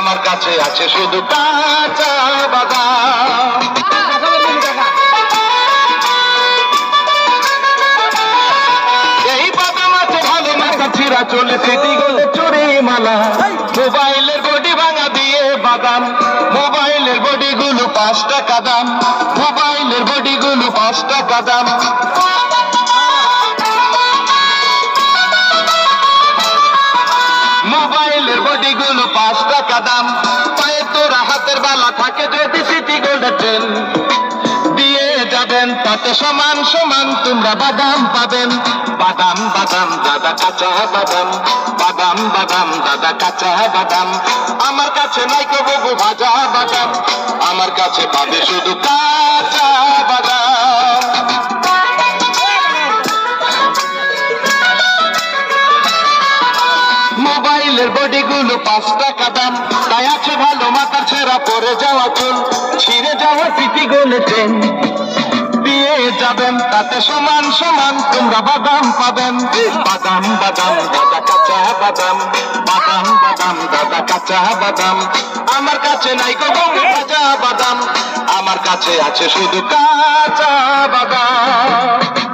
আমার কাছে আছে শুধু কাঁচা বাদাম। এই বাদাম আছে ভালো মাথা ছিঁড়া চলে সিটি গোলে চুরি মালা। মোবাইলের বডি ভাঙা দিয়ে বাদাম, মোবাইলের বডি গুলো 5 টাকা দাম, মোবাইলের বডি গুলো 5 টাকা দাম। মোবাইলের বডি গুলো 5 টাকা দাম। পায়ে তোরা হাতের বালা থাকে যদি সিটি গোল্ডের ট্রেন দিয়ে যাবেন, তাতে সমান সমান তোমরা বাদাম পাবেন। বাদাম বাদাম দাদা কাঁচা বাদাম, বাদাম বাদাম দাদা কাঁচা বাদাম। আমার কাছে নাই কো বাবু ভাজা বাদাম, আমার কাছে পাবে শুধু কাঁচা বাদাম। মোবাইলের বডি গুলো 5 টাকা দাম, তাই আছে ভালো মাথার ছেঁড়া পরে যাওয়া চুল, ছিঁড়ে যাওয়া সিটি গোলে ট্রেন দিয়ে যাবেন, তাতে সমান সমান তোমরা বাদাম পাবেন। বাদাম বাদাম দাদা কাঁচা বাদাম, বাদাম বাদাম দাদা কাঁচা বাদাম। আমার কাছে নাই গো ভাজা বাদাম, আমার কাছে আছে শুধু কাঁচা বাদাম।